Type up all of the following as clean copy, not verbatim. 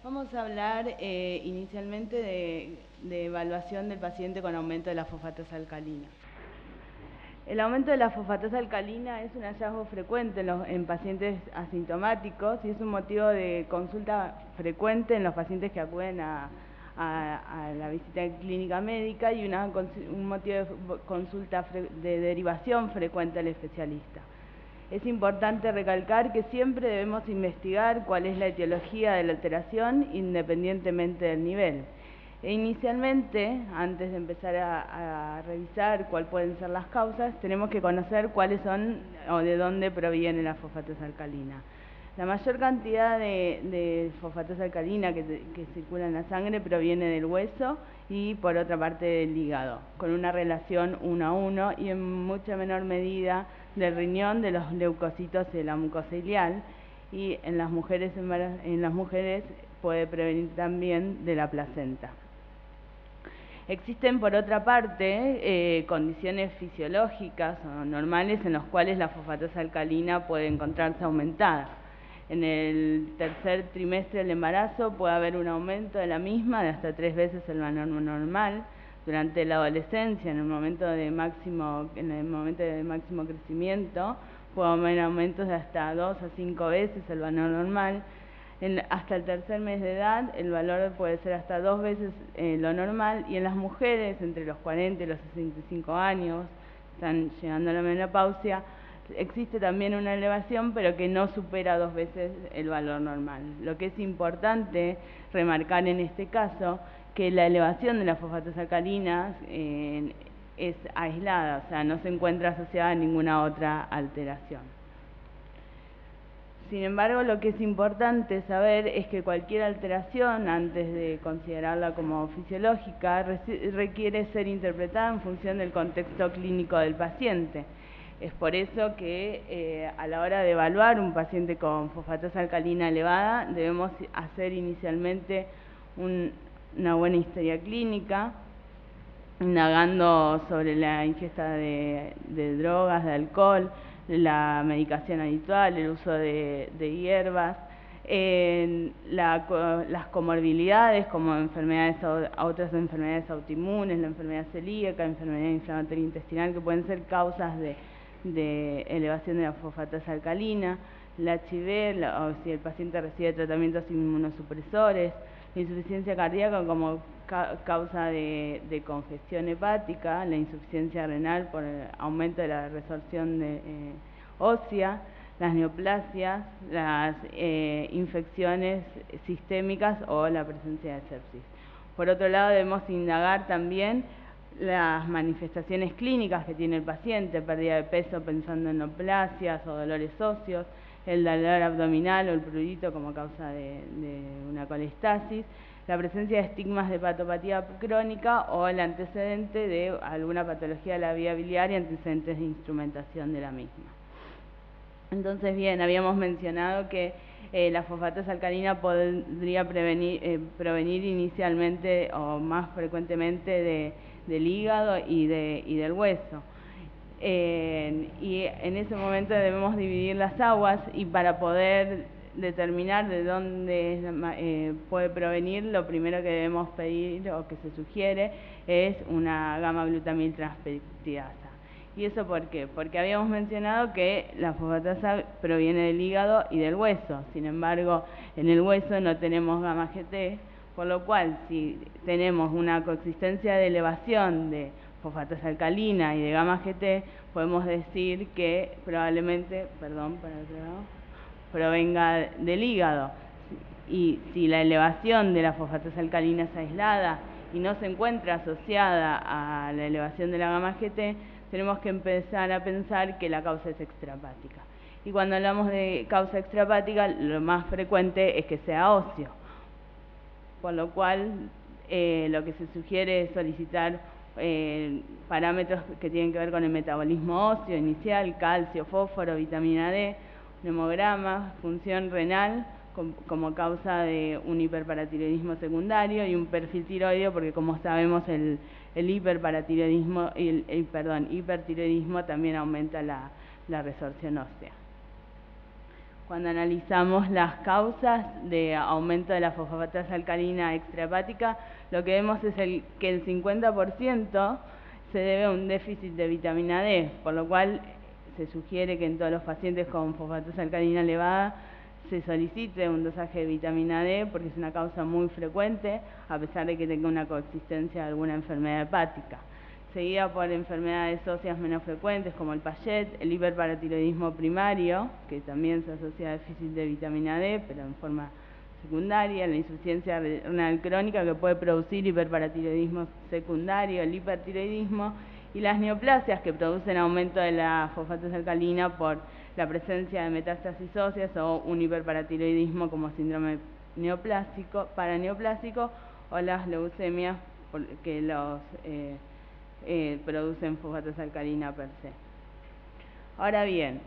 Vamos a hablar inicialmente de evaluación del paciente con aumento de la fosfatasa alcalina. El aumento de la fosfatasa alcalina es un hallazgo frecuente en pacientes asintomáticos y es un motivo de consulta frecuente en los pacientes que acuden a la visita clínica médica y un motivo de consulta de derivación frecuente al especialista. Es importante recalcar que siempre debemos investigar cuál es la etiología de la alteración independientemente del nivel. Inicialmente, antes de empezar a revisar cuáles pueden ser las causas, tenemos que conocer cuáles son o de dónde proviene la fosfatasa alcalina. La mayor cantidad de fosfatasa alcalina que circula en la sangre proviene del hueso y por otra parte del hígado, con una relación 1 a 1 y en mucha menor medida del riñón, de los leucocitos de la mucosa ileal, y en las mujeres puede prevenir también de la placenta. Existen, por otra parte, condiciones fisiológicas o normales en las cuales la fosfatasa alcalina puede encontrarse aumentada. En el tercer trimestre del embarazo puede haber un aumento de la misma de hasta 3 veces el valor normal. Durante la adolescencia, en el momento de máximo crecimiento, puede haber aumentos de hasta 2 a 5 veces el valor normal. Hasta el tercer mes de edad, el valor puede ser hasta 2 veces lo normal, y en las mujeres entre los 40 y los 65 años, están llegando a la menopausia, existe también una elevación, pero que no supera 2 veces el valor normal. Lo que es importante remarcar en este caso, que la elevación de la fosfatasa alcalina es aislada, o sea, no se encuentra asociada a ninguna otra alteración. Sin embargo, lo que es importante saber es que cualquier alteración, antes de considerarla como fisiológica, requiere ser interpretada en función del contexto clínico del paciente. Es por eso que a la hora de evaluar un paciente con fosfatasa alcalina elevada, debemos hacer inicialmente una buena historia clínica, indagando sobre la ingesta de drogas, de alcohol, la medicación habitual, el uso de hierbas, las comorbilidades como otras enfermedades autoinmunes, la enfermedad celíaca, enfermedad inflamatoria intestinal, que pueden ser causas de elevación de la fosfatasa alcalina, la HIV, o si el paciente recibe tratamientos inmunosupresores, la insuficiencia cardíaca como causa de congestión hepática, la insuficiencia renal por el aumento de la resorción ósea, las neoplasias, las infecciones sistémicas o la presencia de sepsis. Por otro lado, debemos indagar también las manifestaciones clínicas que tiene el paciente, pérdida de peso pensando en neoplasias o dolores óseos, el dolor abdominal o el prurito como causa de una colestasis, la presencia de estigmas de hepatopatía crónica o el antecedente de alguna patología de la vía biliar y antecedentes de instrumentación de la misma. Entonces, bien, habíamos mencionado que la fosfatasa alcalina podría provenir inicialmente o más frecuentemente del hígado y del hueso. Y en ese momento debemos dividir las aguas, y para poder determinar de dónde puede provenir, lo primero que debemos pedir o que se sugiere es una gamma-glutamil transpeptidasa. ¿Y eso por qué? Porque habíamos mencionado que la fosfatasa proviene del hígado y del hueso. Sin embargo, en el hueso no tenemos gamma-GT, por lo cual, si tenemos una coexistencia de elevación de fosfatasa alcalina y de gamma-GT, podemos decir que probablemente, provenga del hígado. Y si la elevación de la fosfatasa alcalina es aislada y no se encuentra asociada a la elevación de la gamma-GT, tenemos que empezar a pensar que la causa es extrahepática. Y cuando hablamos de causa extrahepática, lo más frecuente es que sea óseo. Por lo cual, lo que se sugiere es solicitar parámetros que tienen que ver con el metabolismo óseo inicial, calcio, fósforo, vitamina D, un hemograma, función renal como causa de un hiperparatiroidismo secundario y un perfil tiroideo, porque como sabemos el hiperparatiroidismo, hipertiroidismo también aumenta la resorción ósea. cuando analizamos las causas de aumento de la fosfatasa alcalina extrahepática, lo que vemos es que el 50% se debe a un déficit de vitamina D, por lo cual se sugiere que en todos los pacientes con fosfatasa alcalina elevada se solicite un dosaje de vitamina D porque es una causa muy frecuente, a pesar de que tenga una coexistencia de alguna enfermedad hepática. Seguida por enfermedades óseas menos frecuentes como el Payet, el hiperparatiroidismo primario, que también se asocia a déficit de vitamina D, pero en forma secundaria, la insuficiencia renal crónica que puede producir hiperparatiroidismo secundario, el hipertiroidismo, y las neoplasias que producen aumento de la fosfatasa alcalina por la presencia de metástasis óseas o un hiperparatiroidismo como síndrome neoplásico, paraneoplásico, o las leucemias que los producen fosfatasa alcalina per se. Ahora bien,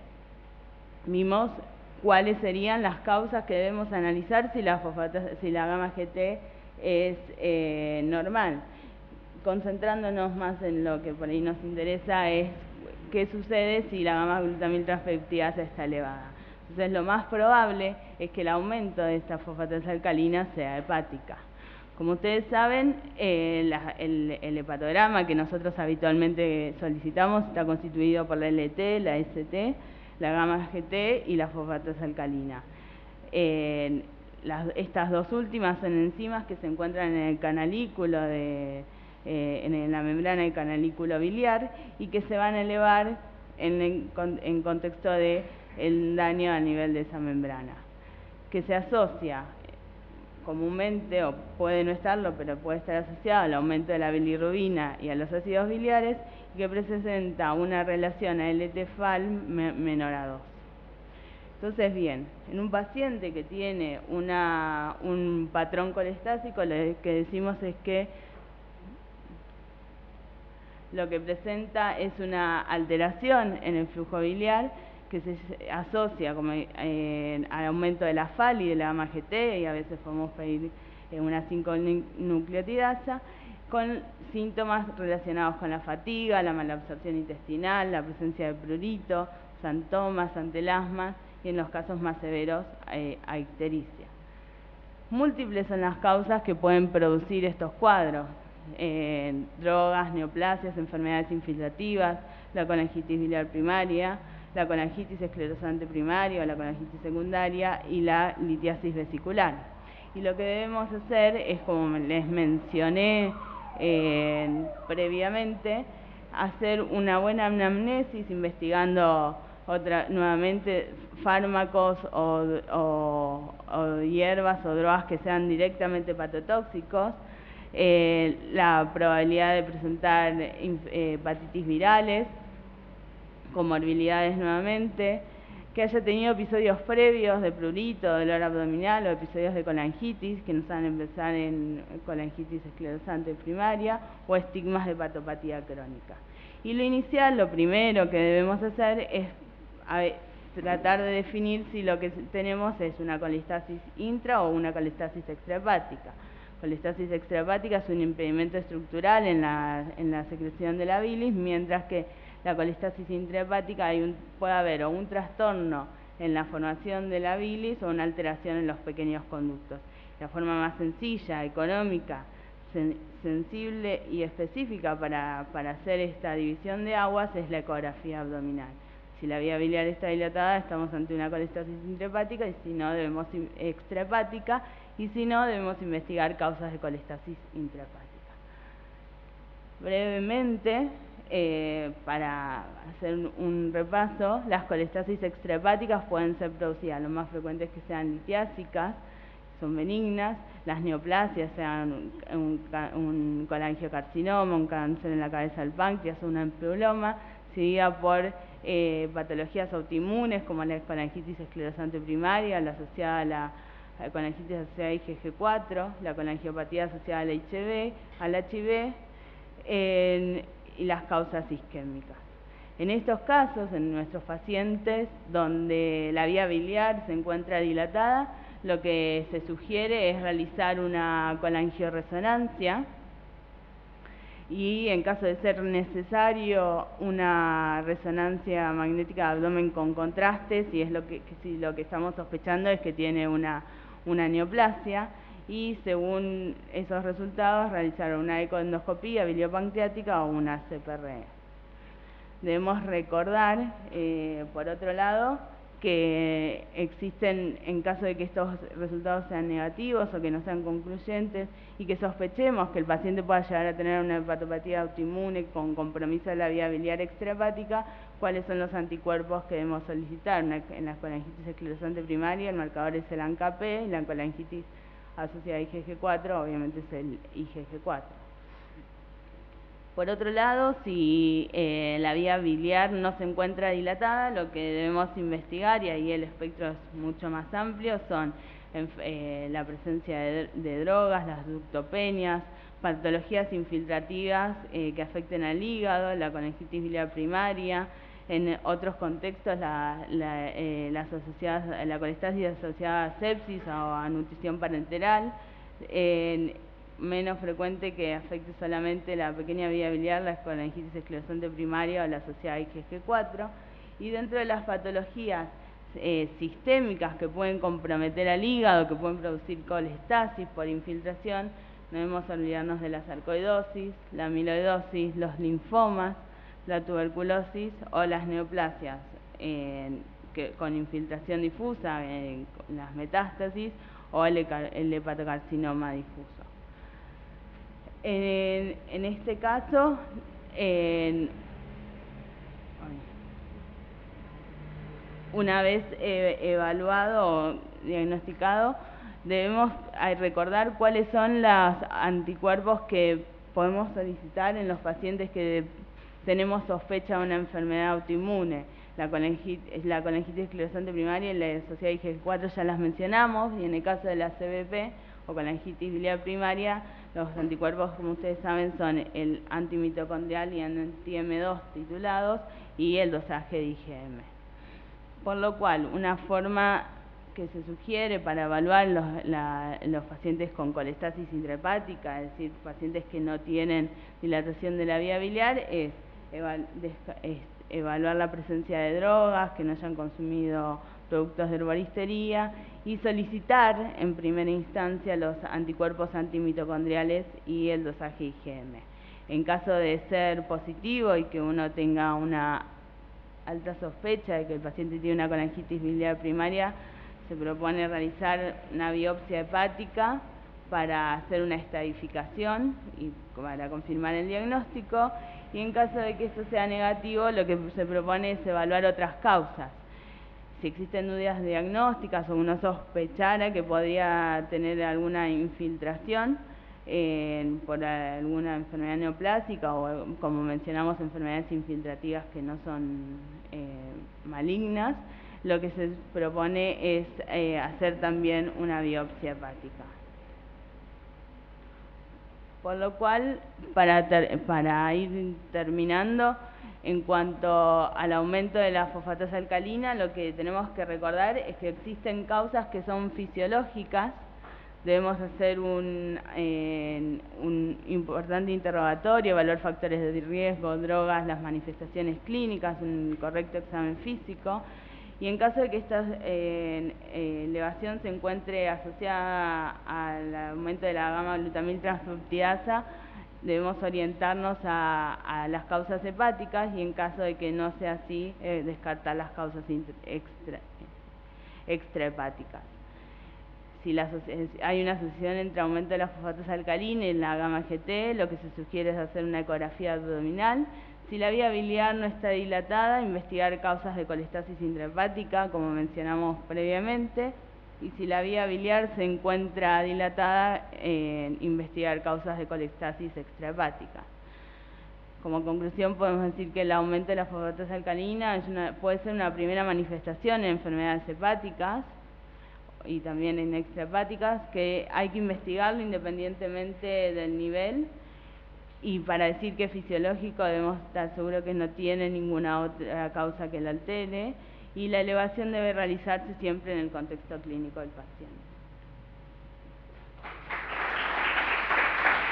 vimos cuáles serían las causas que debemos analizar si la gamma GT es normal. Concentrándonos más en lo que por ahí nos interesa es qué sucede si la gamma glutamil transpeptidasa está elevada. Entonces lo más probable es que el aumento de esta fosfatasa alcalina sea hepática. Como ustedes saben, el hepatograma que nosotros habitualmente solicitamos está constituido por la LT, la ST, la gamma GT y la fosfatasa alcalina. Estas dos últimas son enzimas que se encuentran en el canalículo en la membrana del canalículo biliar y que se van a elevar en contexto de el daño a nivel de esa membrana, que se asocia comúnmente, o puede no estarlo, pero puede estar asociado al aumento de la bilirrubina y a los ácidos biliares, y que presenta una relación ALT-FAL menor a 2. Entonces, bien, en un paciente que tiene un patrón colestásico, lo que decimos es que lo que presenta es una alteración en el flujo biliar que se asocia como, al aumento de la FAL y de la gamma GT, y a veces podemos pedir una 5-nucleotidasa, con síntomas relacionados con la fatiga, la malabsorción intestinal, la presencia de prurito, xantomas, antelasmas y en los casos más severos, a ictericia. Múltiples son las causas que pueden producir estos cuadros. Drogas, neoplasias, enfermedades infiltrativas, la colangitis biliar primaria, la colangitis esclerosante primaria o la colangitis secundaria y la litiasis vesicular. Y lo que debemos hacer es, como les mencioné previamente, hacer una buena anamnesis investigando nuevamente fármacos o hierbas o drogas que sean directamente hepatotóxicos, la probabilidad de presentar hepatitis virales, comorbilidades nuevamente, que haya tenido episodios previos de prurito, dolor abdominal o episodios de colangitis, que nos van a empezar en colangitis esclerosante primaria o estigmas de hepatopatía crónica. Y lo inicial, lo primero que debemos hacer es tratar de definir si lo que tenemos es una colistasis intra o una colistasis extrahepática. Colistasis extrahepática es un impedimento estructural en la secreción de la bilis, mientras que la colistasis intrahepática puede haber o un trastorno en la formación de la bilis o una alteración en los pequeños conductos. La forma más sencilla, económica, sensible y específica para hacer esta división de aguas es la ecografía abdominal. Si la vía biliar está dilatada, estamos ante una colistasis intrahepática, y si no, extrahepática, y si no, debemos investigar causas de colistasis intrahepática. Brevemente, para hacer un repaso, las colistasis extrahepáticas pueden ser producidas, lo más frecuente es que sean litiásicas, son benignas, las neoplasias, sean un colangiocarcinoma, un cáncer en la cabeza del páncreas o un ampioloma, seguida por patologías autoinmunes como la colangitis esclerosante primaria, la asociada a la colangitis asociada a IgG4, la colangiopatía asociada al HIV, y las causas isquémicas. En estos casos, en nuestros pacientes donde la vía biliar se encuentra dilatada, lo que se sugiere es realizar una colangioresonancia y en caso de ser necesario una resonancia magnética de abdomen con contraste, si es si lo que estamos sospechando es que tiene una neoplasia, y según esos resultados realizar una ecoendoscopía biliopancreática o una CPRE. Debemos recordar, por otro lado, que existen, en caso de que estos resultados sean negativos o que no sean concluyentes y que sospechemos que el paciente pueda llegar a tener una hepatopatía autoinmune con compromiso de la vía biliar extrahepática, cuáles son los anticuerpos que debemos solicitar. En la colangitis esclerosante primaria el marcador es el ANCA-P, y la colangitis asociada a IgG4 obviamente es el IgG4. Por otro lado, si la vía biliar no se encuentra dilatada, lo que debemos investigar, y ahí el espectro es mucho más amplio, son la presencia de drogas, las ductopenias, patologías infiltrativas que afecten al hígado, la colangitis biliar primaria, en otros contextos la colestasis asociada a sepsis o a nutrición parenteral, menos frecuente que afecte solamente la pequeña vía biliar, la colangitis esclerosante primaria o la asociada a IgG4, y dentro de las patologías sistémicas que pueden comprometer al hígado, que pueden producir colestasis por infiltración, no debemos olvidarnos de la sarcoidosis, la amiloidosis, los linfomas, la tuberculosis o las neoplasias con infiltración difusa, las metástasis o el hepatocarcinoma difuso. En este caso, una vez evaluado o diagnosticado, debemos recordar cuáles son los anticuerpos que podemos solicitar en los pacientes que tenemos sospecha de una enfermedad autoinmune. La colangitis esclerosante primaria y la asociada a IgG4 ya las mencionamos, y en el caso de la CBP o colangitis biliar primaria, los anticuerpos, como ustedes saben, son el antimitocondrial y anti-M2 titulados y el dosaje de IgM. Por lo cual, una forma que se sugiere para evaluar los pacientes con colestasis intrahepática, es decir, pacientes que no tienen dilatación de la vía biliar, es evaluar la presencia de drogas, que no hayan consumido productos de herboristería, y solicitar en primera instancia los anticuerpos antimitocondriales y el dosaje IgM. En caso de ser positivo y que uno tenga una alta sospecha de que el paciente tiene una colangitis biliar primaria, se propone realizar una biopsia hepática para hacer una estadificación y para confirmar el diagnóstico, y en caso de que esto sea negativo, lo que se propone es evaluar otras causas. Si existen dudas diagnósticas o uno sospechara que podría tener alguna infiltración por alguna enfermedad neoplásica o, como mencionamos, enfermedades infiltrativas que no son malignas, lo que se propone es hacer también una biopsia hepática. Por lo cual, para ir terminando, en cuanto al aumento de la fosfatasa alcalina, lo que tenemos que recordar es que existen causas que son fisiológicas. Debemos hacer un importante interrogatorio, evaluar factores de riesgo, drogas, las manifestaciones clínicas, un correcto examen físico. Y en caso de que esta elevación se encuentre asociada al aumento de la gamma-glutamil transfrutidasa, debemos orientarnos a las causas hepáticas, y en caso de que no sea así, descartar las causas extrahepáticas. Si hay una asociación entre aumento de la fosfatasa alcalina y la gamma-GT, lo que se sugiere es hacer una ecografía abdominal. Si la vía biliar no está dilatada, investigar causas de colestasis intrahepática, como mencionamos previamente. Y si la vía biliar se encuentra dilatada, investigar causas de colestasis extrahepática. Como conclusión, podemos decir que el aumento de la fosfatasa alcalina puede ser una primera manifestación en enfermedades hepáticas y también en extrahepáticas, que hay que investigarlo independientemente del nivel, y para decir que es fisiológico debemos estar seguros que no tiene ninguna otra causa que lo altere, y la elevación debe realizarse siempre en el contexto clínico del paciente.